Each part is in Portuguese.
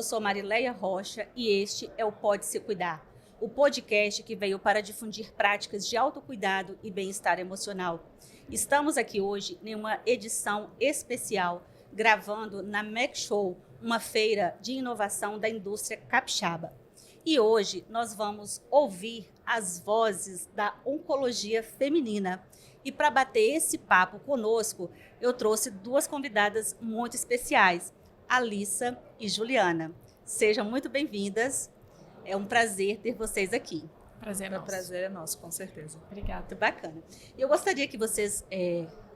sou Marileia Rocha e este é o Pode Se Cuidar, o podcast que veio para difundir práticas de autocuidado e bem-estar emocional. Estamos aqui hoje em uma edição especial, gravando na MEC Show, uma feira de inovação da indústria capixaba. E hoje nós vamos ouvir as vozes da oncologia feminina. E para bater esse papo conosco, eu trouxe duas convidadas muito especiais, Alissa e Juliana. Sejam muito bem-vindas. É um prazer ter vocês aqui. Prazer é nosso. O prazer é nosso, com certeza. Obrigada. Muito bacana. Eu gostaria que vocês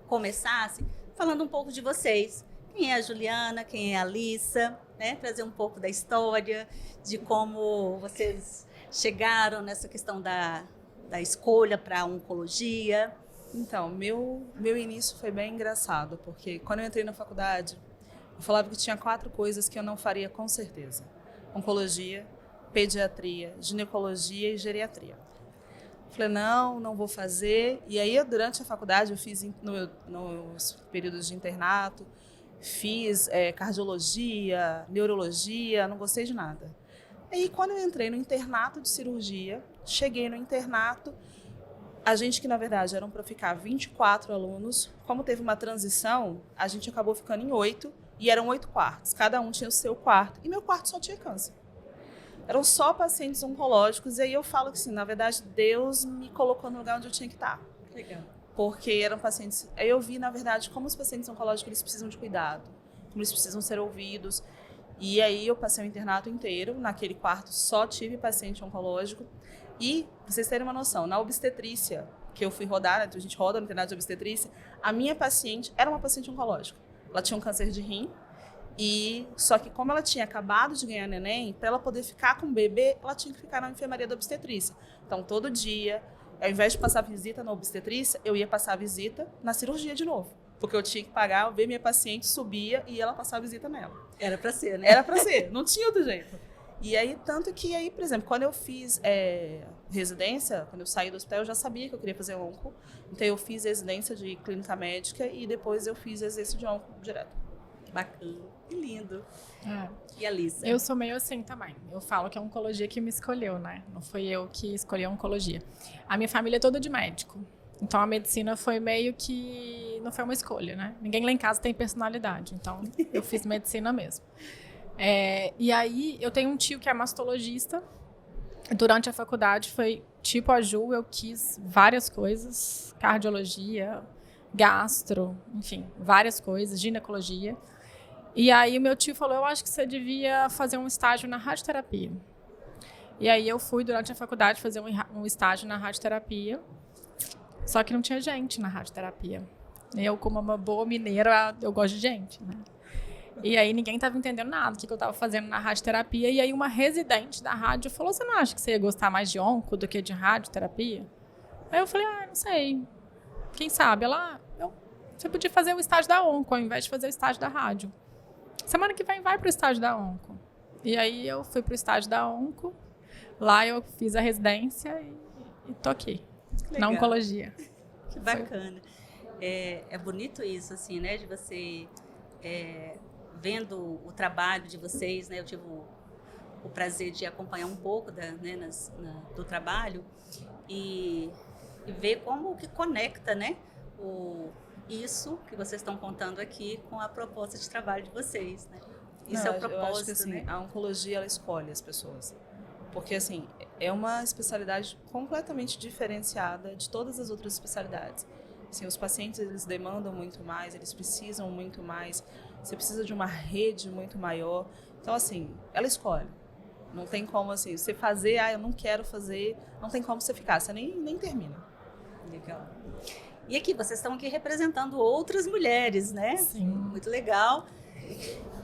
começassem falando um pouco de vocês. Quem é a Juliana, quem é a Alissa, né? Trazer um pouco da história, de como vocês chegaram nessa questão da escolha para a oncologia. Então, meu início foi bem engraçado, porque quando eu entrei na faculdade, eu falava que tinha 4 coisas que eu não faria com certeza: oncologia, pediatria, ginecologia e geriatria. Falei, não vou fazer. E aí, durante a faculdade, eu fiz nos períodos de internato, fiz cardiologia, neurologia, não gostei de nada. Aí, quando eu entrei no internato de cirurgia, cheguei no internato, a gente que, na verdade, eram para ficar 24 alunos, como teve uma transição, a gente acabou ficando em 8, e eram 8 quartos. Cada um tinha o seu quarto, e meu quarto só tinha câncer. Eram só pacientes oncológicos, e aí eu falo que, assim, na verdade, Deus me colocou no lugar onde eu tinha que estar. Legal. Porque eram pacientes... Aí eu vi, na verdade, como os pacientes oncológicos eles precisam de cuidado, como eles precisam ser ouvidos. E aí eu passei o internato inteiro, naquele quarto só tive paciente oncológico. E, pra vocês terem uma noção, na obstetrícia, que eu fui rodar, né, a gente roda no internato de obstetrícia, a minha paciente era uma paciente oncológica. Ela tinha um câncer de rim, só que como ela tinha acabado de ganhar neném, para ela poder ficar com o bebê, ela tinha que ficar na enfermaria da obstetrícia. Então, todo dia, ao invés de passar visita na obstetrícia, eu ia passar visita na cirurgia de novo. Porque eu tinha que pagar, eu ver minha paciente, subia e ela passar visita nela. Era para ser, né? Era para ser, não tinha outro jeito. E aí, tanto que aí, por exemplo, quando eu fiz residência, quando eu saí do hospital, eu já sabia que eu queria fazer onco. Então, eu fiz residência de clínica médica e depois eu fiz exercício de onco direto. Bacana, que lindo. É. E a Alissa? Eu sou meio assim também. Eu falo que é a oncologia que me escolheu, né? Não foi eu que escolhi a oncologia. A minha família é toda de médico. Então, a medicina foi meio que... Não foi uma escolha, né? Ninguém lá em casa tem personalidade. Então, eu fiz medicina mesmo. E aí, eu tenho um tio que é mastologista. Durante a faculdade, foi tipo a Ju, eu quis várias coisas. Cardiologia, gastro, enfim, várias coisas, ginecologia. E aí, o meu tio falou, eu acho que você devia fazer um estágio na radioterapia. E aí, eu fui, durante a faculdade, fazer um estágio na radioterapia. Só que não tinha gente na radioterapia. Eu, como uma boa mineira, eu gosto de gente, né? E aí ninguém estava entendendo nada do que eu estava fazendo na radioterapia. E aí uma residente da rádio falou, você não acha que você ia gostar mais de onco do que de radioterapia? Aí eu falei, não sei. Quem sabe? Você podia fazer o estágio da onco ao invés de fazer o estágio da rádio. Semana que vem vai para o estágio da onco. E aí eu fui para o estágio da onco. Lá eu fiz a residência e tô aqui. Legal. Na oncologia. Que bacana. É bonito isso, assim, né? De você... vendo o trabalho de vocês, né? Eu tive o prazer de acompanhar um pouco do trabalho e ver como que conecta, né? Isso que vocês estão contando aqui com a proposta de trabalho de vocês, né? Isso é o propósito, eu acho que, assim, né? A oncologia, ela escolhe as pessoas. Porque, assim, é uma especialidade completamente diferenciada de todas as outras especialidades. Assim, os pacientes, eles demandam muito mais, eles precisam muito mais. Você precisa de uma rede muito maior. Então, assim, ela escolhe. Não tem como, assim, você fazer, eu não quero fazer, não tem como você ficar, você nem termina. Legal. E aqui, vocês estão aqui representando outras mulheres, né? Sim. Muito legal.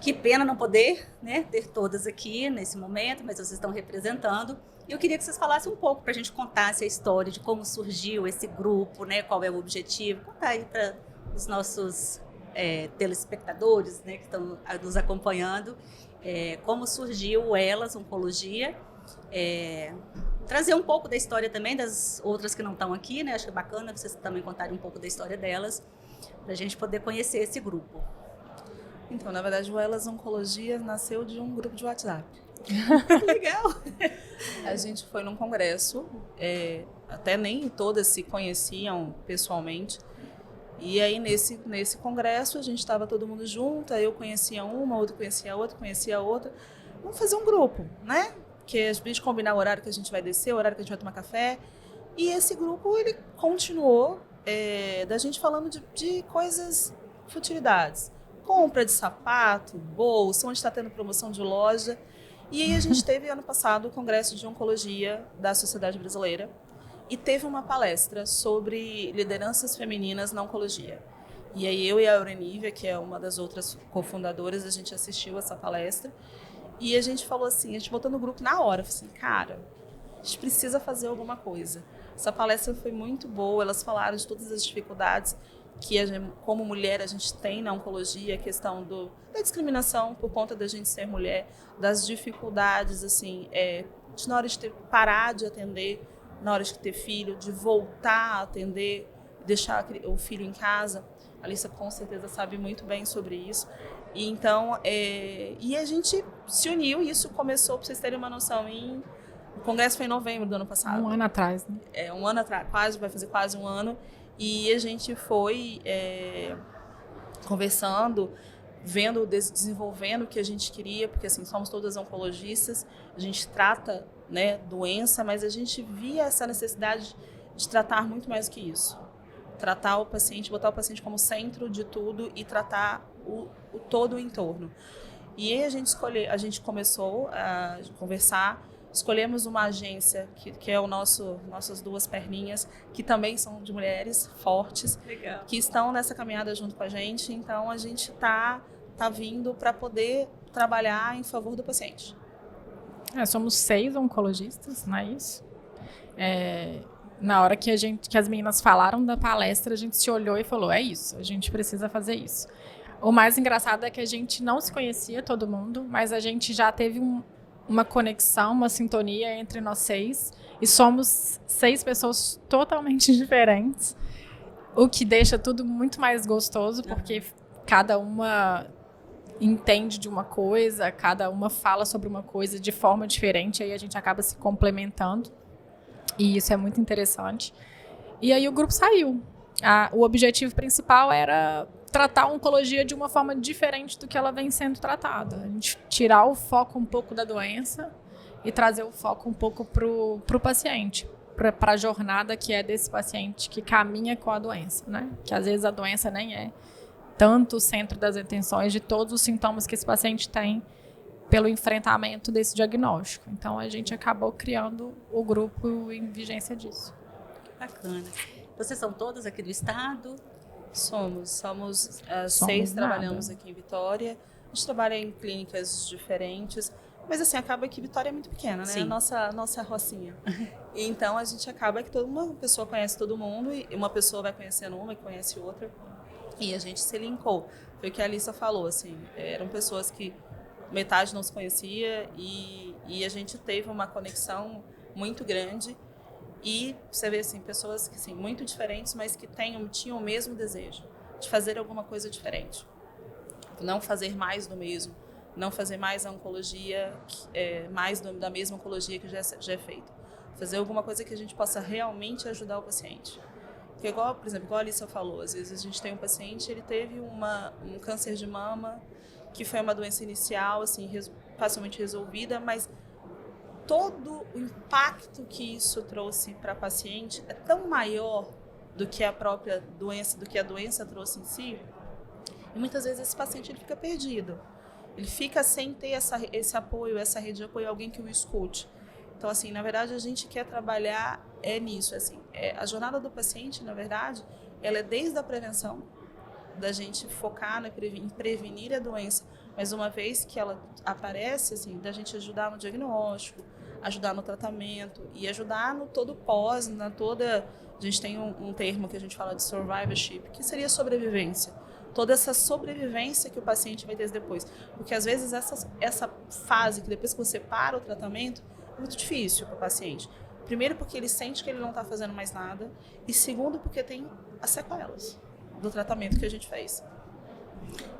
Que pena não poder, né, ter todas aqui nesse momento, mas vocês estão representando. E eu queria que vocês falassem um pouco para a gente contar essa história de como surgiu esse grupo, né, qual é o objetivo. Contar aí para os nossos telespectadores, né, que estão nos acompanhando, como surgiu o Elas Oncologia. Trazer um pouco da história também das outras que não estão aqui, né? Acho bacana vocês também contarem um pouco da história delas, para a gente poder conhecer esse grupo. Então, na verdade, o Elas Oncologia nasceu de um grupo de WhatsApp. Legal! A gente foi num congresso, até nem todas se conheciam pessoalmente. E aí, nesse congresso, a gente estava todo mundo junto, aí eu conhecia uma, outra conhecia a outra. Vamos fazer um grupo, né? Que a gente combinar o horário que a gente vai descer, o horário que a gente vai tomar café. E esse grupo, ele continuou da gente falando de coisas, futilidades. Compra de sapato, bolsa, onde está tendo promoção de loja. E aí a gente teve, ano passado, o Congresso de Oncologia da Sociedade Brasileira e teve uma palestra sobre lideranças femininas na oncologia. E aí eu e a Eurenívia, que é uma das outras cofundadoras, a gente assistiu essa palestra e a gente falou assim, a gente botou no grupo na hora, falou assim, cara, a gente precisa fazer alguma coisa. Essa palestra foi muito boa, elas falaram de todas as dificuldades que como mulher a gente tem na oncologia, a questão da discriminação por conta da gente ser mulher, das dificuldades assim, de na hora de parar de atender, na hora de ter filho, de voltar a atender, deixar o filho em casa. A Alissa com certeza sabe muito bem sobre isso. E então, e a gente se uniu e isso começou, para vocês terem uma noção, o congresso foi em novembro do ano passado. Um ano atrás, né? Um ano atrás, vai fazer quase um ano. E a gente foi conversando, desenvolvendo o que a gente queria, porque assim, somos todas oncologistas, a gente trata, né, doença, mas a gente via essa necessidade de tratar muito mais do que isso. Tratar o paciente, botar o paciente como centro de tudo e tratar o todo o entorno. E aí a gente começou a conversar. Escolhemos uma agência que é nossas duas perninhas, que também são de mulheres fortes, Legal. Que estão nessa caminhada junto com a gente. Então, a gente tá vindo para poder trabalhar em favor do paciente. Somos 6 oncologistas, não é isso? Na hora que as meninas falaram da palestra, a gente se olhou e falou, é isso, a gente precisa fazer isso. O mais engraçado é que a gente não se conhecia, todo mundo, mas a gente já teve uma conexão, uma sintonia entre nós 6 e somos 6 pessoas totalmente diferentes, o que deixa tudo muito mais gostoso, porque cada uma entende de uma coisa, cada uma fala sobre uma coisa de forma diferente, aí a gente acaba se complementando e isso é muito interessante. E aí o grupo saiu. O objetivo principal era tratar a oncologia de uma forma diferente do que ela vem sendo tratada. A gente tirar o foco um pouco da doença e trazer o foco um pouco para o paciente, para a jornada que é desse paciente que caminha com a doença, né? Que às vezes a doença nem é tanto o centro das atenções de todos os sintomas que esse paciente tem pelo enfrentamento desse diagnóstico. Então, a gente acabou criando o grupo em vigência disso. Bacana. Vocês são todas aqui do estado? Somos 6, trabalhamos aqui em Vitória. A gente trabalha em clínicas diferentes, mas assim, acaba que Vitória é muito pequena, né? Sim. A nossa rocinha. E então, a gente acaba que uma pessoa conhece todo mundo e uma pessoa vai conhecendo uma e conhece outra. E a gente se linkou. Foi o que a Alissa falou, assim, eram pessoas que metade não se conhecia e a gente teve uma conexão muito grande. E você vê assim, pessoas que, assim, muito diferentes, mas que tinham o mesmo desejo de fazer alguma coisa diferente. Não fazer mais do mesmo, não fazer mais a oncologia, da mesma oncologia que já é feita. Fazer alguma coisa que a gente possa realmente ajudar o paciente. Porque, por exemplo, igual a Alissa falou, às vezes a gente tem um paciente, ele teve um câncer de mama, que foi uma doença inicial, assim, facilmente resolvida, mas todo o impacto que isso trouxe para a paciente é tão maior do que a própria doença, do que a doença trouxe em si, e muitas vezes esse paciente ele fica perdido. Ele fica sem ter esse apoio, essa rede de apoio, alguém que o escute. Então, assim, na verdade, a gente quer trabalhar nisso, assim. A jornada do paciente, na verdade, ela é desde a prevenção, da gente focar em prevenir a doença, mas uma vez que ela aparece, assim, da gente ajudar no diagnóstico, ajudar no tratamento e ajudar no todo pós, a gente tem um termo que a gente fala de survivorship, que seria sobrevivência. Toda essa sobrevivência que o paciente vai ter depois. Porque, às vezes, essa fase que depois que você para o tratamento, é muito difícil para o paciente. Primeiro, porque ele sente que ele não está fazendo mais nada. E segundo, porque tem as sequelas do tratamento que a gente fez.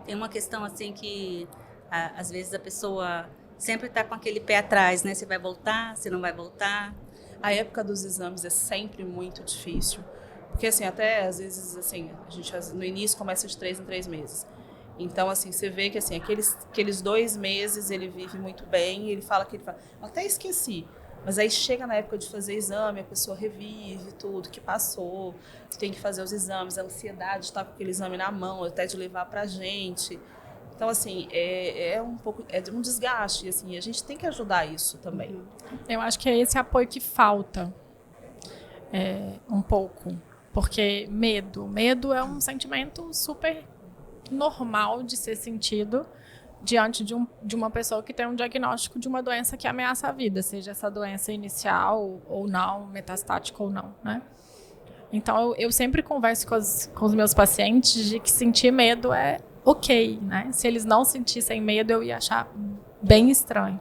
Tem uma questão assim que às vezes a pessoa sempre está com aquele pé atrás, né? Você vai voltar, você não vai voltar. A época dos exames é sempre muito difícil, porque assim, até às vezes assim, a gente no início começa de 3 em 3 meses. Então, assim, você vê que assim, aqueles 2 meses ele vive muito bem, ele fala, até esqueci. Mas aí chega na época de fazer exame, a pessoa revive tudo que passou, tem que fazer os exames, a ansiedade de estar com aquele exame na mão, até de levar pra gente. Então, assim, é um desgaste, assim, a gente tem que ajudar isso também. Eu acho que é esse apoio que falta um pouco, porque medo é um sentimento super normal de ser sentido diante de uma pessoa que tem um diagnóstico de uma doença que ameaça a vida, seja essa doença inicial ou não, metastática ou não, né? Então, eu sempre converso com os meus pacientes de que sentir medo é ok, né? Se eles não sentissem medo, eu ia achar bem estranho.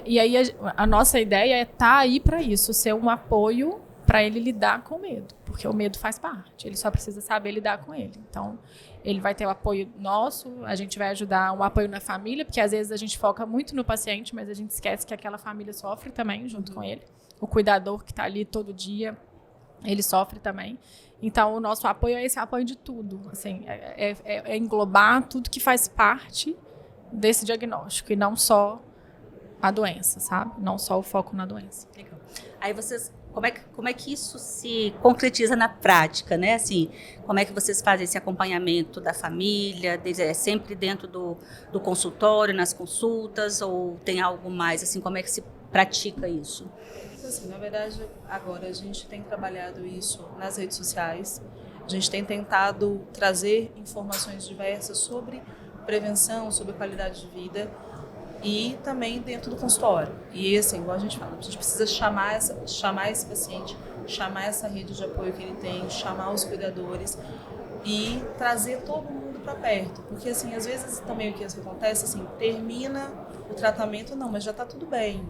E aí, a nossa ideia é estar aí para isso, ser um apoio para ele lidar com o medo, porque o medo faz parte, ele só precisa saber lidar com ele. Então, ele vai ter o apoio nosso, a gente vai ajudar um apoio na família, porque às vezes a gente foca muito no paciente, mas a gente esquece que aquela família sofre também junto com ele. O cuidador que está ali todo dia, ele sofre também. Então, o nosso apoio é esse apoio de tudo, assim, é englobar tudo que faz parte desse diagnóstico, e não só a doença, sabe? Não só o foco na doença. Legal. Aí vocês, como é que isso se concretiza na prática, né? Assim, como é que vocês fazem esse acompanhamento da família? É sempre dentro do consultório, nas consultas, ou tem algo mais? Assim, como é que se pratica isso? Assim, na verdade, agora a gente tem trabalhado isso nas redes sociais. A gente tem tentado trazer informações diversas sobre prevenção, sobre qualidade de vida, e também dentro do consultório. E assim, igual a gente fala, a gente precisa chamar esse paciente, chamar essa rede de apoio que ele tem, chamar os cuidadores e trazer todo mundo para perto. Porque assim, às vezes também o que acontece, assim, termina o tratamento, não, mas já está tudo bem.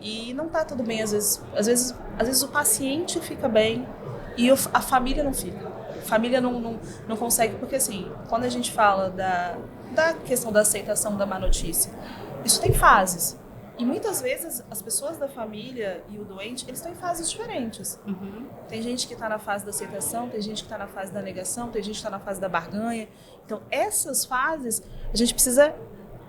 E não está tudo bem, às vezes o paciente fica bem e a família não fica. A família não consegue, porque assim, quando a gente fala da questão da aceitação da má notícia, isso tem fases. E muitas vezes as pessoas da família e o doente, eles estão em fases diferentes. Uhum. Tem gente que está na fase da aceitação, tem gente que está na fase da negação, tem gente que está na fase da barganha. Então, essas fases, a gente precisa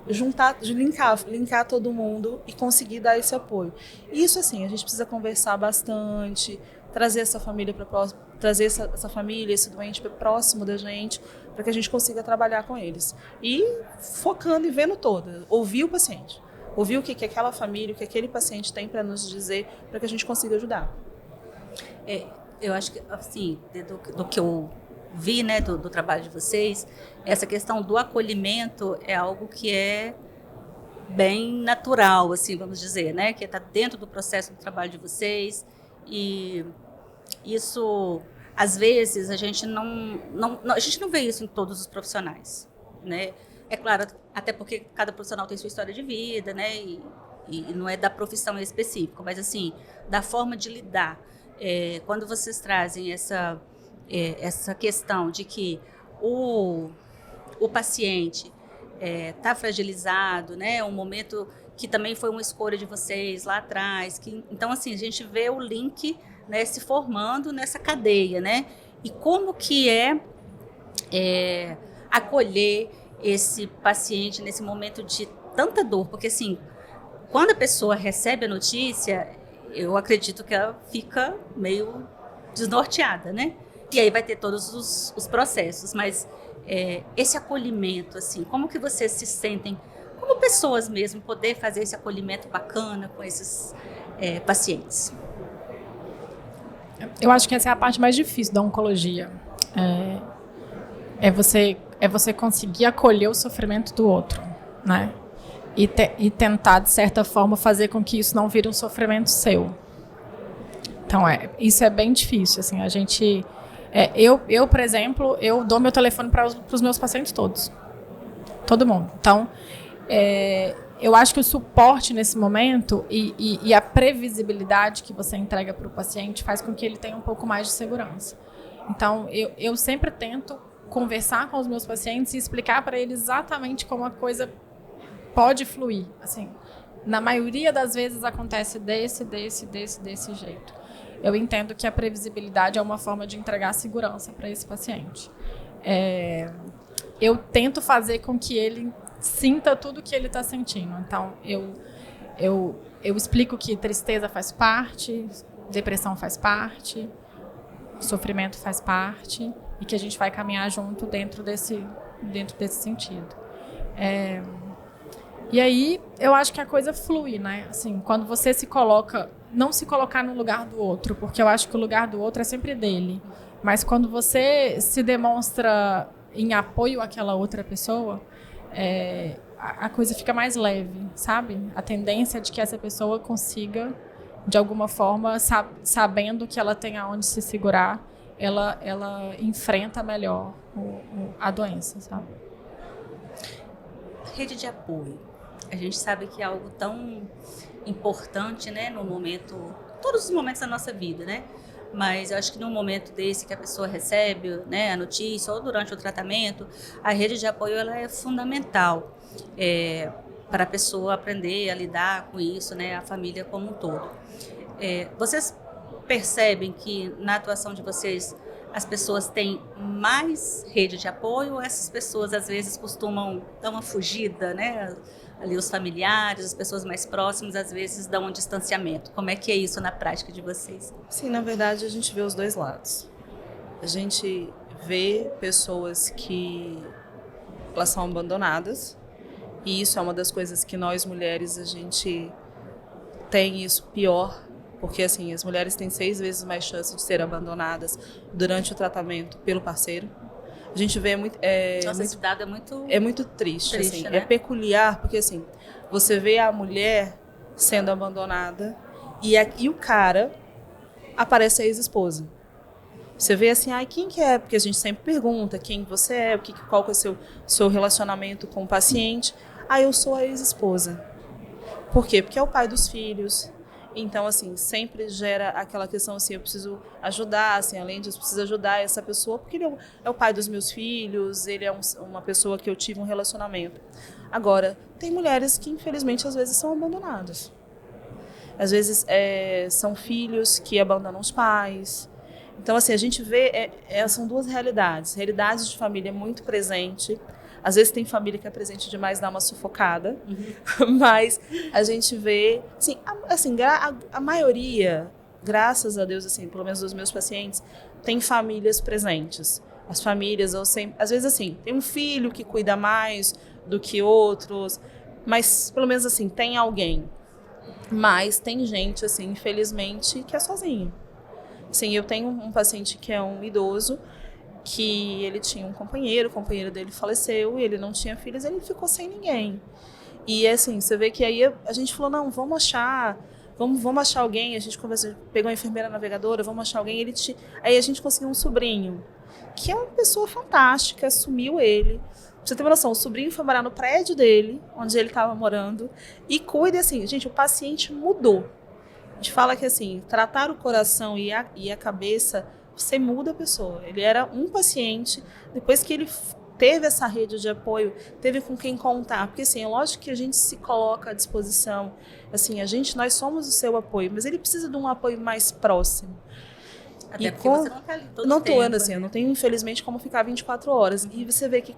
linkar todo mundo e conseguir dar esse apoio. E isso, assim, a gente precisa conversar bastante, trazer essa família para próximo, trazer essa família, esse doente para próximo da gente, para que a gente consiga trabalhar com eles. E focando e vendo todo, ouvir o paciente. Ouvir o que aquela família, o que aquele paciente tem para nos dizer, para que a gente consiga ajudar. Eu acho que, assim, do que eu vi, né, do trabalho de vocês, essa questão do acolhimento é algo que é bem natural, assim, vamos dizer, né, que está dentro do processo do trabalho de vocês, e isso, às vezes, a gente não vê isso em todos os profissionais, né? É claro, até porque cada profissional tem sua história de vida, né, e não é da profissão específica, mas, assim, da forma de lidar. Quando vocês trazem essa questão de que o paciente está fragilizado, né? Um momento que também foi uma escolha de vocês lá atrás. Então, assim, a gente vê o link, né, se formando nessa cadeia, né? E como que acolher esse paciente nesse momento de tanta dor? Porque, assim, quando a pessoa recebe a notícia, eu acredito que ela fica meio desnorteada, né? E aí vai ter todos os processos, mas esse acolhimento, assim, como que vocês se sentem como pessoas mesmo, poder fazer esse acolhimento bacana com esses pacientes? Eu acho que essa é a parte mais difícil da oncologia. É você conseguir acolher o sofrimento do outro, né? E tentar, de certa forma, fazer com que isso não vire um sofrimento seu. Então, isso é bem difícil, assim, a gente... Eu, por exemplo, eu dou meu telefone para os meus pacientes todos. Todo mundo. Então, eu acho que o suporte nesse momento e a previsibilidade que você entrega para o paciente faz com que ele tenha um pouco mais de segurança. Então, eu sempre tento conversar com os meus pacientes e explicar para eles exatamente como a coisa pode fluir. Assim, na maioria das vezes acontece desse jeito. Eu entendo que a previsibilidade é uma forma de entregar segurança para esse paciente. Eu tento fazer com que ele sinta tudo que ele está sentindo. Então, eu explico que tristeza faz parte, depressão faz parte, sofrimento faz parte, e que a gente vai caminhar junto dentro desse sentido. E aí, eu acho que a coisa flui, né? Assim, quando você se coloca, não se colocar no lugar do outro, porque eu acho que o lugar do outro é sempre dele. Mas quando você se demonstra em apoio àquela outra pessoa, a coisa fica mais leve, sabe? A tendência de que essa pessoa consiga, de alguma forma, sabendo que ela tem aonde se segurar, ela enfrenta melhor a doença, sabe? Rede de apoio. A gente sabe que é algo tão importante, né, no momento, todos os momentos da nossa vida, né? Mas eu acho que num momento desse que a pessoa recebe, né, a notícia ou durante o tratamento, a rede de apoio ela é fundamental para a pessoa aprender a lidar com isso, né, a família como um todo. Vocês percebem que na atuação de vocês as pessoas têm mais rede de apoio ou essas pessoas às vezes costumam dar uma fugida, né? Ali os familiares, as pessoas mais próximas, às vezes dão um distanciamento. Como é que é isso na prática de vocês? Sim, na verdade a gente vê os dois lados. A gente vê pessoas que elas são abandonadas, e isso é uma das coisas que nós mulheres a gente tem isso pior, porque assim, as mulheres têm 6 vezes mais chance de serem abandonadas durante o tratamento pelo parceiro. A gente vê muito... Esse dado é muito... É muito triste assim, né? É peculiar, porque assim, você vê a mulher sendo abandonada e o cara aparece a ex-esposa. Você vê assim, quem que é? Porque a gente sempre pergunta quem você é, qual que é o seu relacionamento com o paciente. Eu sou a ex-esposa. Por quê? Porque é o pai dos filhos. Então, assim, sempre gera aquela questão assim, eu preciso ajudar, assim, além disso, eu preciso ajudar essa pessoa, porque ele é o pai dos meus filhos, ele é uma pessoa que eu tive um relacionamento. Agora, tem mulheres que, infelizmente, às vezes são abandonadas. Às vezes, são filhos que abandonam os pais. Então, assim, a gente vê, são duas realidades. Realidades de família muito presente. Às vezes tem família que é presente demais, dá uma sufocada. Mas a gente vê, assim, a maioria, graças a Deus, assim, pelo menos dos meus pacientes, tem famílias presentes. As famílias, às vezes assim, tem um filho que cuida mais do que outros, mas pelo menos assim, tem alguém. Mas tem gente, assim, infelizmente, que é sozinho. Assim, eu tenho um paciente que é um idoso, que ele tinha um companheiro, o companheiro dele faleceu e ele não tinha filhos, ele ficou sem ninguém. E assim, você vê que aí a gente falou, não, vamos achar alguém, a gente conversou, pegou a enfermeira navegadora, vamos achar alguém, aí a gente conseguiu um sobrinho, que é uma pessoa fantástica, assumiu ele. Pra você ter uma noção, o sobrinho foi morar no prédio dele, onde ele estava morando, e cuida, assim, gente, o paciente mudou. A gente fala que assim, tratar o coração e a cabeça, você muda a pessoa. Ele era um paciente, depois que ele teve essa rede de apoio, teve com quem contar, porque assim, é lógico que a gente se coloca à disposição, assim, nós somos o seu apoio, mas ele precisa de um apoio mais próximo. Até porque você não está ali todo não tempo. Assim, eu não tenho, infelizmente, como ficar 24 horas. E você vê que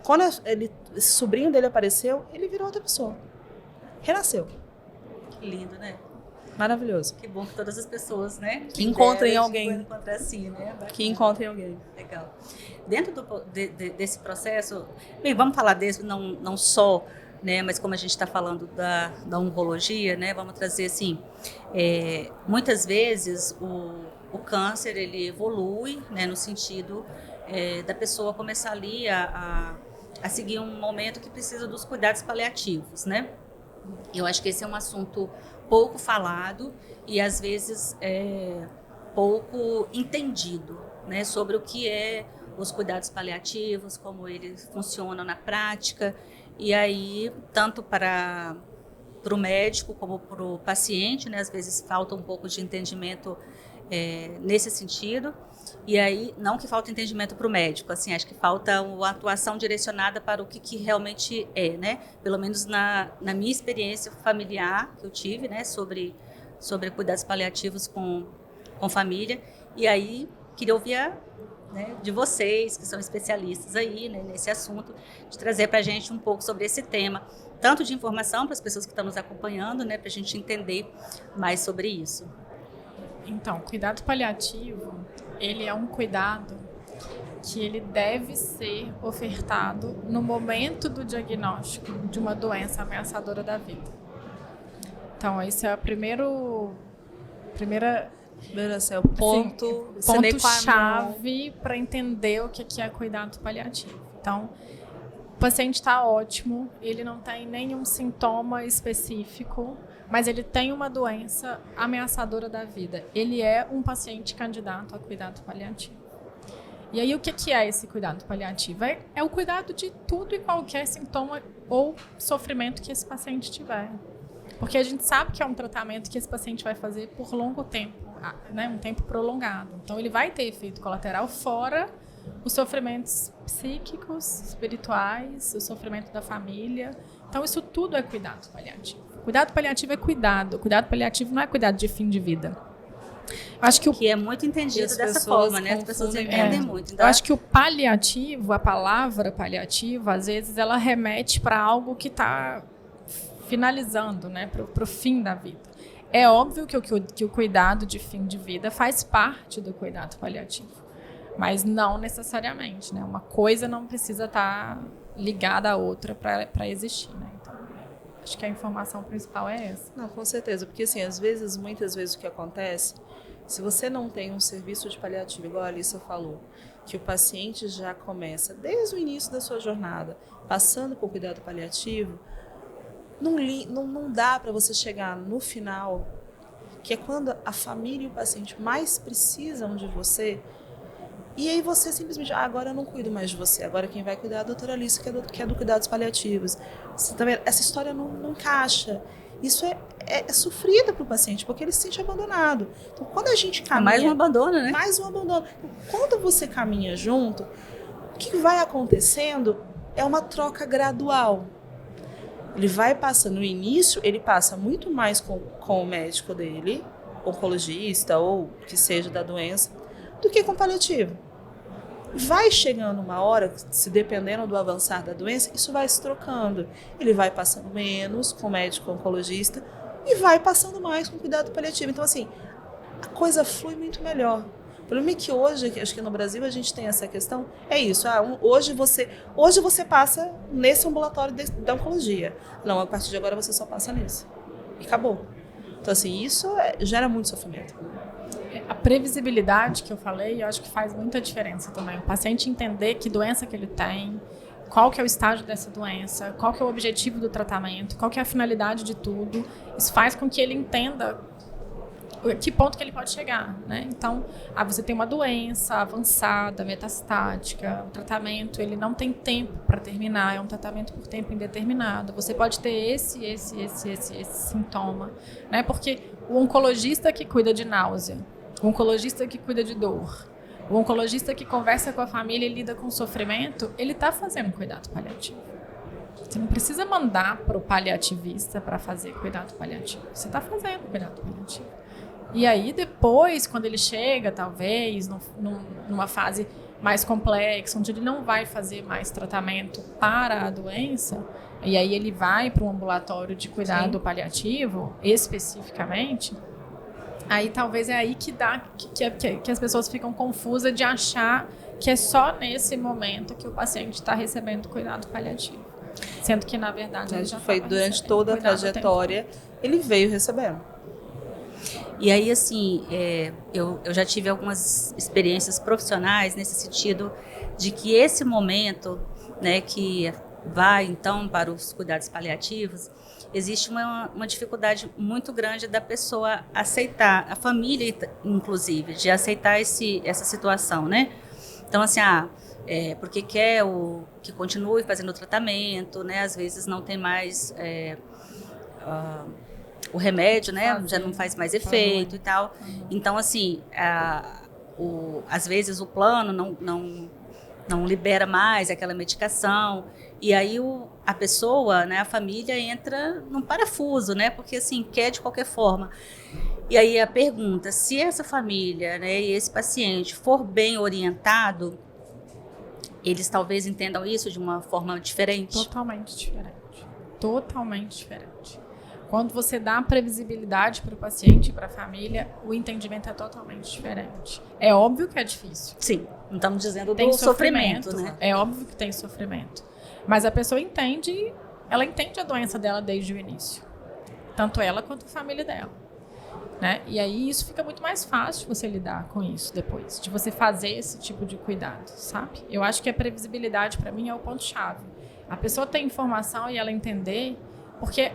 quando esse sobrinho dele apareceu, ele virou outra pessoa. Renasceu. Que lindo, né? Maravilhoso. Que bom que todas as pessoas, né? Que encontrem alguém. Encontrar assim, né? Que encontrem alguém. Legal. Dentro desse processo, bem, vamos falar desse, não só, né, mas como a gente está falando da oncologia, né, vamos trazer assim, muitas vezes o câncer ele evolui, né, no sentido da pessoa começar ali a seguir um momento que precisa dos cuidados paliativos, né? Eu acho que esse é um assunto pouco falado e às vezes pouco entendido, né, sobre o que é os cuidados paliativos, como eles funcionam na prática, e aí tanto para o médico como para o paciente, né, às vezes falta um pouco de entendimento nesse sentido. E aí, não que falta entendimento para o médico, assim, acho que falta uma atuação direcionada para o que realmente é, né? Pelo menos na minha experiência familiar que eu tive, né, sobre cuidados paliativos com família. E aí, queria ouvir né, de vocês, que são especialistas aí, né, nesse assunto, de trazer para a gente um pouco sobre esse tema, tanto de informação para as pessoas que estão nos acompanhando, né, para a gente entender mais sobre isso. Então, cuidado paliativo, ele é um cuidado que ele deve ser ofertado no momento do diagnóstico de uma doença ameaçadora da vida. Então, esse é o primeiro assim, é o ponto-chave para entender o que é cuidado paliativo. Então, o paciente está ótimo, ele não tem nenhum sintoma específico, mas ele tem uma doença ameaçadora da vida. Ele é um paciente candidato a cuidado paliativo. E aí, o que é esse cuidado paliativo? É o cuidado de tudo e qualquer sintoma ou sofrimento que esse paciente tiver. Porque a gente sabe que é um tratamento que esse paciente vai fazer por longo tempo, né? Um tempo prolongado. Então, ele vai ter efeito colateral fora os sofrimentos psíquicos, espirituais, o sofrimento da família. Então, isso tudo é cuidado paliativo. Cuidado paliativo é cuidado. Cuidado paliativo não é cuidado de fim de vida. Eu acho que é muito entendido dessa forma, né? As pessoas entendem muito. Então, eu acho que o paliativo, a palavra paliativo, às vezes ela remete para algo que está finalizando, né? Para o fim da vida. É óbvio que o cuidado de fim de vida faz parte do cuidado paliativo, mas não necessariamente, né? Uma coisa não precisa estar ligada à outra para existir, né? Então, acho que a informação principal é essa. Não, com certeza, porque assim, muitas vezes o que acontece, se você não tem um serviço de paliativo, igual a Alissa falou, que o paciente já começa desde o início da sua jornada, passando por cuidado paliativo, não dá para você chegar no final, que é quando a família e o paciente mais precisam de você, e aí você simplesmente, agora eu não cuido mais de você, agora quem vai cuidar é a doutora Alissa, que é do cuidados paliativos. Essa história não encaixa. Isso é sofrido para o paciente, porque ele se sente abandonado. Então, quando a gente caminha... mais um abandono, né? Mais um abandono. Então, quando você caminha junto, o que vai acontecendo é uma troca gradual. Ele vai passando, no início, ele passa muito mais com o médico dele, oncologista ou que seja da doença, do que com paliativo. Vai chegando uma hora, se dependendo do avançar da doença, isso vai se trocando. Ele vai passando menos com o médico oncologista e vai passando mais com cuidado paliativo. Então, assim, a coisa flui muito melhor. O problema é que hoje, acho que no Brasil a gente tem essa questão, é isso. Hoje você passa nesse ambulatório da oncologia. Não, a partir de agora você só passa nisso. E acabou. Então, assim, isso gera muito sofrimento. A previsibilidade que eu falei, eu acho que faz muita diferença também. O paciente entender que doença que ele tem, qual que é o estágio dessa doença, qual que é o objetivo do tratamento, qual que é a finalidade de tudo. Isso faz com que ele entenda que ponto que ele pode chegar, né? Então, você tem uma doença avançada, metastática, o tratamento ele não tem tempo para terminar, é um tratamento por tempo indeterminado. Você pode ter esse sintoma, né? Porque o oncologista que cuida de náusea, o oncologista que cuida de dor, o oncologista que conversa com a família e lida com sofrimento, ele está fazendo cuidado paliativo. Você não precisa mandar para o paliativista para fazer cuidado paliativo. Você está fazendo cuidado paliativo. E aí depois, quando ele chega, talvez, numa fase mais complexa, onde ele não vai fazer mais tratamento para a doença, e aí ele vai para um ambulatório de cuidado paliativo, especificamente, aí talvez é aí que as pessoas ficam confusas de achar que é só nesse momento que o paciente está recebendo cuidado paliativo. Sendo que, na verdade, ele já foi durante toda a trajetória, ele veio recebendo. E aí, assim, eu já tive algumas experiências profissionais nesse sentido de que esse momento, né, que vai, então, para os cuidados paliativos, existe uma dificuldade muito grande da pessoa aceitar, a família, inclusive, de aceitar essa situação, né? Então, assim, porque quer que continue fazendo o tratamento, né? Às vezes não tem mais o remédio, né, já não faz mais efeito e tal. Então, assim, às vezes o plano não libera mais aquela medicação, e aí a pessoa, né, a família entra num parafuso, né, porque assim, quer de qualquer forma. E aí a pergunta, se essa família, né, e esse paciente for bem orientado, eles talvez entendam isso de uma forma diferente? Totalmente diferente. Totalmente diferente. Quando você dá previsibilidade para o paciente e para a família, o entendimento é totalmente diferente. É óbvio que é difícil. Sim, não estamos dizendo Tem do sofrimento, né? É óbvio que tem sofrimento. Mas a pessoa entende, ela entende a doença dela desde o início. Tanto ela quanto a família dela. Né? E aí isso fica muito mais fácil de você lidar com isso depois, de você fazer esse tipo de cuidado, sabe? Eu acho que a previsibilidade para mim é o ponto-chave. A pessoa ter informação e ela entender, porque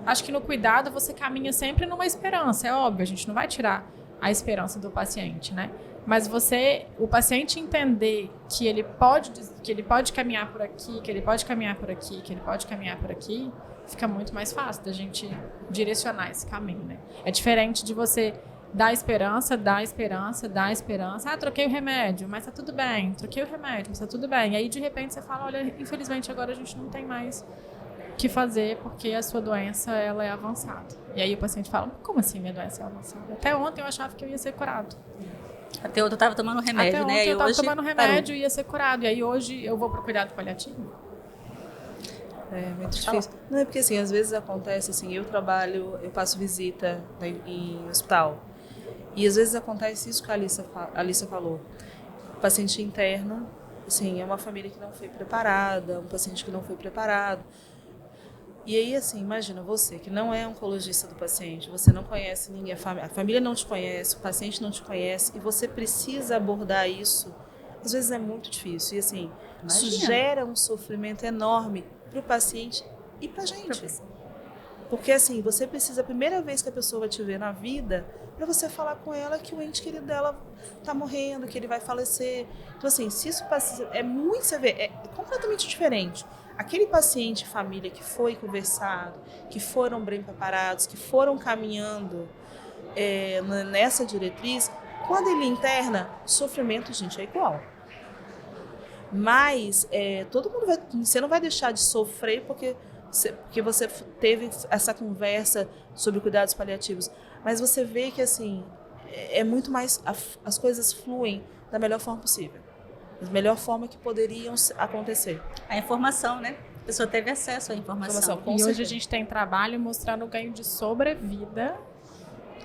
acho que no cuidado você caminha sempre numa esperança, é óbvio, a gente não vai tirar a esperança do paciente, né? Mas o paciente entender que ele pode caminhar por aqui, que ele pode caminhar por aqui, que ele pode caminhar por aqui, fica muito mais fácil da gente direcionar esse caminho, né? É diferente de você dar esperança. Ah, troquei o remédio, mas tá tudo bem. Troquei o remédio, mas tá tudo bem. E aí, de repente, você fala, olha, infelizmente agora a gente não tem mais o que fazer porque a sua doença, ela é avançada. E aí o paciente fala, como assim minha doença é avançada? Até ontem eu achava que eu ia ser curado. Até ontem eu estava tomando remédio, Até né? ontem eu estava tomando remédio parou. e ia ser curado. E aí hoje eu vou para o cuidado paliativo. É muito difícil. Não é porque assim, às vezes acontece assim, eu passo visita em hospital. E às vezes acontece isso que a Alissa falou. O paciente interno, assim, é uma família que não foi preparada, um paciente que não foi preparado. E aí, assim, imagina você, que não é oncologista do paciente, você não conhece ninguém, a família não te conhece, o paciente não te conhece, e você precisa abordar isso. Às vezes é muito difícil. E assim, isso gera um sofrimento enorme para o paciente e para a gente. Porque assim, você precisa, a primeira vez que a pessoa vai te ver na vida, para você falar com ela que o ente querido dela está morrendo, que ele vai falecer. Então assim, se isso é muito, você vê, é completamente diferente. Aquele paciente, família que foi conversado, que foram bem preparados, que foram caminhando nessa diretriz, quando ele interna, o sofrimento, gente, é igual. Mas todo mundo você não vai deixar de sofrer porque você teve essa conversa sobre cuidados paliativos. Mas você vê que assim, é muito mais, as coisas fluem da melhor forma possível. Da melhor forma que poderiam acontecer. A informação, né? A pessoa teve acesso à informação. E hoje a gente tem trabalho mostrando o ganho de sobrevida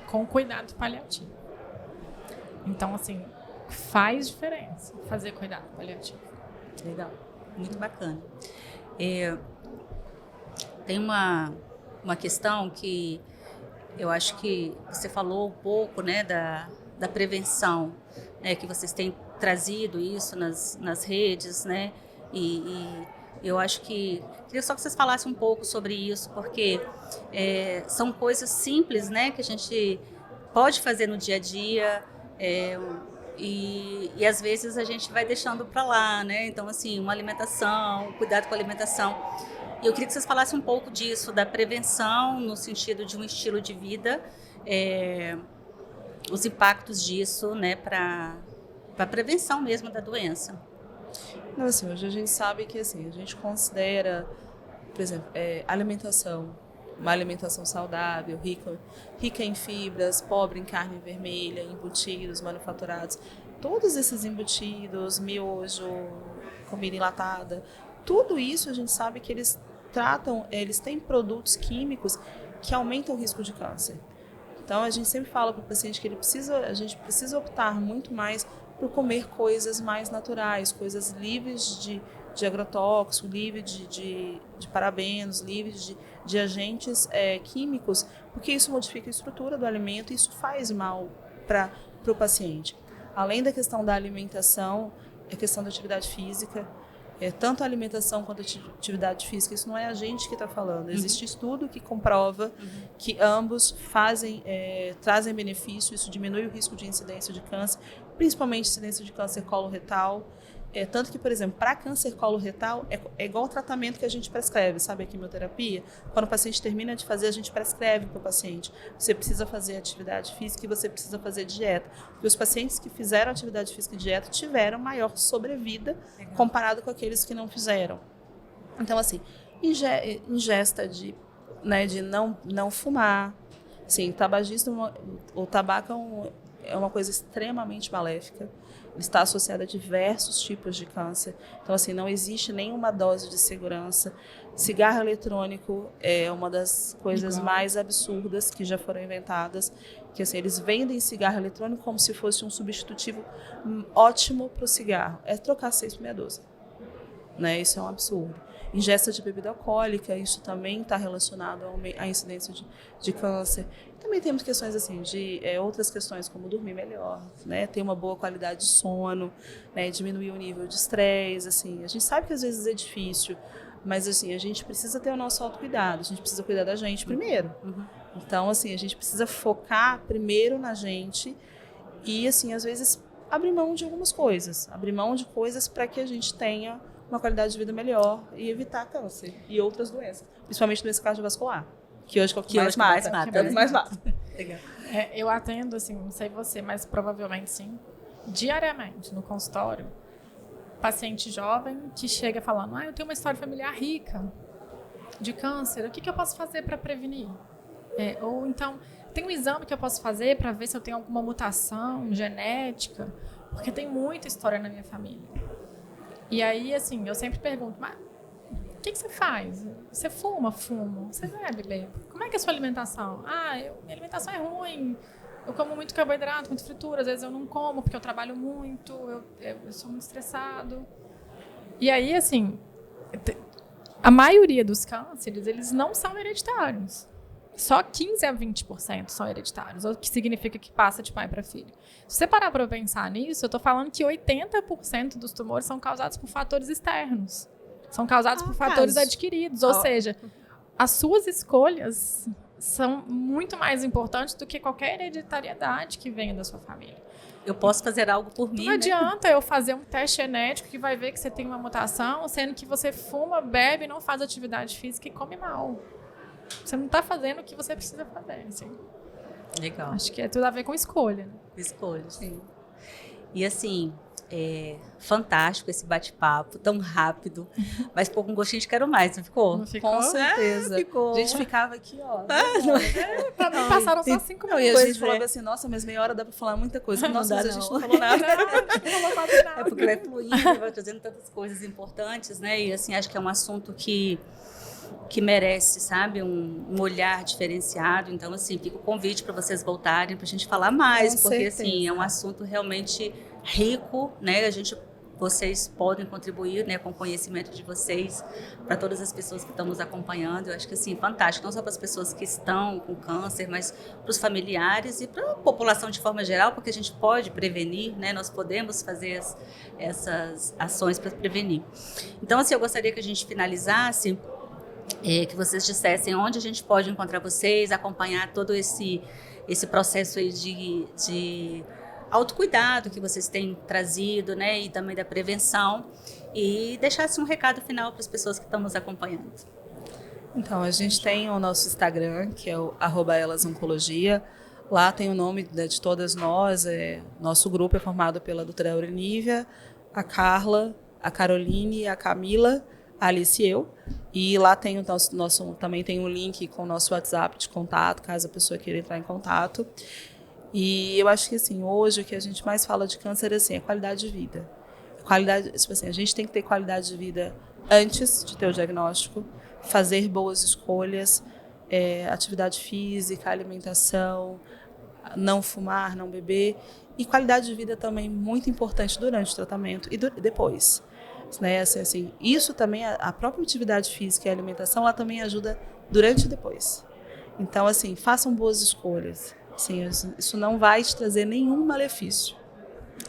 com cuidado paliativo. Então, assim, faz diferença fazer cuidado paliativo. Legal, muito bacana. Tem uma questão que eu acho que você falou um pouco, né, da prevenção, né, que vocês têm trazido isso nas redes, né, e eu acho que queria só que vocês falassem um pouco sobre isso, porque são coisas simples, né, que a gente pode fazer no dia a dia, e às vezes a gente vai deixando para lá, né? Então, assim, uma alimentação, cuidado com a alimentação. E eu queria que vocês falassem um pouco disso, da prevenção, no sentido de um estilo de vida, os impactos disso, né, para a prevenção mesmo da doença. Não, assim, hoje a gente sabe que assim, a gente considera, por exemplo, alimentação, uma alimentação saudável, rica em fibras, pobre em carne vermelha, embutidos, manufaturados. Todos esses embutidos, miojo, comida enlatada, tudo isso a gente sabe que eles têm produtos químicos que aumentam o risco de câncer. Então a gente sempre fala para o paciente que a gente precisa optar muito mais por comer coisas mais naturais, coisas livres de agrotóxico, livres de parabenos, livres de agentes químicos, porque isso modifica a estrutura do alimento e isso faz mal para o paciente. Além da questão da alimentação, a questão da atividade física, tanto a alimentação quanto a atividade física, isso não é a gente que está falando. Existe estudo que comprova que ambos trazem benefício, isso diminui o risco de incidência de câncer, principalmente incidência de câncer coloretal. Tanto que, por exemplo, para câncer coloretal, é igual o tratamento que a gente prescreve, sabe, a quimioterapia? Quando o paciente termina de fazer, a gente prescreve para o paciente. Você precisa fazer atividade física e você precisa fazer dieta. Porque os pacientes que fizeram atividade física e dieta tiveram maior sobrevida comparado com aqueles que não fizeram. Então, assim, ingesta de não fumar. Assim, o tabaco é uma coisa extremamente maléfica. Ele está associado a diversos tipos de câncer. Então, assim, não existe nenhuma dose de segurança. Cigarro eletrônico é uma das coisas mais absurdas que já foram inventadas. Que, assim, eles vendem cigarro eletrônico como se fosse um substitutivo ótimo para o cigarro. É trocar 6 por meia dúzia. Né? Isso é um absurdo. Ingesta de bebida alcoólica, isso também está relacionado à incidência de câncer. Também temos questões assim, de outras questões como dormir melhor, né? Ter uma boa qualidade de sono, né? Diminuir o nível de estresse. Assim. A gente sabe que às vezes é difícil, mas assim, a gente precisa ter o nosso autocuidado, a gente precisa cuidar da gente primeiro. Então, assim, a gente precisa focar primeiro na gente e, assim, às vezes, abrir mão de algumas coisas. Abrir mão de coisas para que a gente tenha uma qualidade de vida melhor e evitar câncer e outras doenças, principalmente doença cardiovascular, que hoje é o que mais mata. Legal. Eu atendo, assim, não sei você, mas provavelmente sim, diariamente no consultório, paciente jovem que chega falando, eu tenho uma história familiar rica de câncer, o que eu posso fazer para prevenir? Ou então, tem um exame que eu posso fazer para ver se eu tenho alguma mutação genética, porque tem muita história na minha família. E aí, assim, eu sempre pergunto, mas o que você faz? Você fuma? Fumo. Você bebe? Como é que é a sua alimentação? Minha alimentação é ruim. Eu como muito carboidrato, muito fritura. Às vezes eu não como porque eu trabalho muito, eu sou muito estressado. E aí, assim, a maioria dos cânceres, eles não são hereditários. Só 15 a 20% são hereditários, o que significa que passa de pai para filho. Se você parar para pensar nisso, eu estou falando que 80% dos tumores são causados por fatores externos. São causados por fatores adquiridos. Ou seja, as suas escolhas são muito mais importantes do que qualquer hereditariedade que venha da sua família. Eu posso fazer algo por mim, Não adianta eu fazer um teste genético que vai ver que você tem uma mutação, sendo que você fuma, bebe, não faz atividade física e come mal. Você não está fazendo o que você precisa fazer, assim. Legal. Acho que é tudo a ver com escolha. Né? Escolha, sim. E assim, fantástico esse bate-papo, tão rápido, mas ficou com gostinho de quero mais, não ficou? Não ficou? Com certeza. Ficou. A gente ficava aqui, ó. Pra mim passaram só 5 Não, minutos. e a gente falava assim, nossa, mas meia hora dá pra falar muita coisa. Nossa, mas a gente não falou nada. Não falou quase nada. É porque vai fluindo, vai trazendo tantas coisas importantes, né? E assim, acho que é um assunto que merece, sabe, um olhar diferenciado. Então, assim, fica o convite para vocês voltarem, para a gente falar mais, Com porque, certeza. assim, é um assunto realmente rico, né? Vocês podem contribuir, né, com o conhecimento de vocês para todas as pessoas que estão nos acompanhando. Eu acho que, assim, fantástico, não só para as pessoas que estão com câncer, mas para os familiares e para a população de forma geral, porque a gente pode prevenir, né? Nós podemos fazer essas ações para prevenir. Então, assim, eu gostaria que a gente finalizasse que vocês dissessem onde a gente pode encontrar vocês, acompanhar todo esse processo aí de autocuidado que vocês têm trazido, né, e também da prevenção, e deixasse um recado final para as pessoas que estão nos acompanhando. Então, a gente tem o nosso Instagram, que é o @elasoncologia. Lá tem o nome de todas nós. Nosso grupo é formado pela doutora Aurenívia, a Carla, a Caroline, a Camila, a Alice e eu. E lá tem também tem um link com o nosso WhatsApp de contato, caso a pessoa queira entrar em contato. E eu acho que, assim, hoje o que a gente mais fala de câncer assim, é qualidade de vida. Tipo assim, a gente tem que ter qualidade de vida antes de ter o diagnóstico, fazer boas escolhas, atividade física, alimentação, não fumar, não beber. E qualidade de vida também muito importante durante o tratamento e depois. Né? Assim, isso também, a própria atividade física e a alimentação, ela também ajuda durante e depois. Então, assim, façam boas escolhas. Assim, isso não vai te trazer nenhum malefício.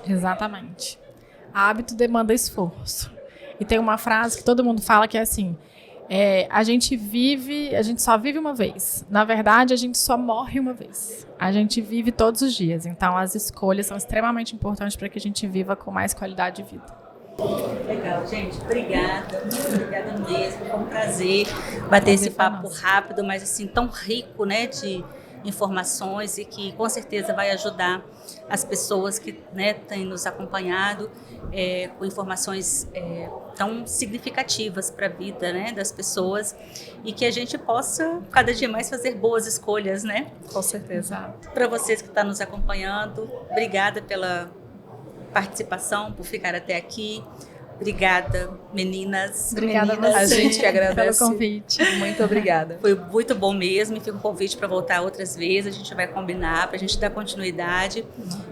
Exatamente. Hábito demanda esforço. E tem uma frase que todo mundo fala que é assim, a gente só vive uma vez. Na verdade, a gente só morre uma vez. A gente vive todos os dias. Então, as escolhas são extremamente importantes para que a gente viva com mais qualidade de vida. Legal, gente. Obrigada. Muito obrigada mesmo. Foi um prazer bater esse papo rápido, mas assim, tão rico, né, de informações e que com certeza vai ajudar as pessoas que, né, têm nos acompanhado com informações tão significativas para a vida, né, das pessoas e que a gente possa cada dia mais fazer boas escolhas, né? Com certeza. Para vocês que estão nos acompanhando, obrigada pela participação, por ficar até aqui. Obrigada, meninas. Obrigada meninas. A gente que agradece pelo convite. Muito obrigada. Foi muito bom mesmo e fica um convite para voltar outras vezes. A gente vai combinar para a gente dar continuidade.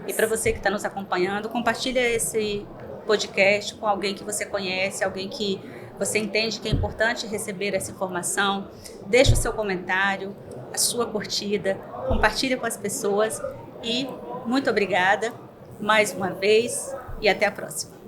E para você que está nos acompanhando, compartilha esse podcast com alguém que você conhece, alguém que você entende que é importante receber essa informação. Deixa o seu comentário, a sua curtida, compartilha com as pessoas e muito obrigada mais uma vez e até a próxima.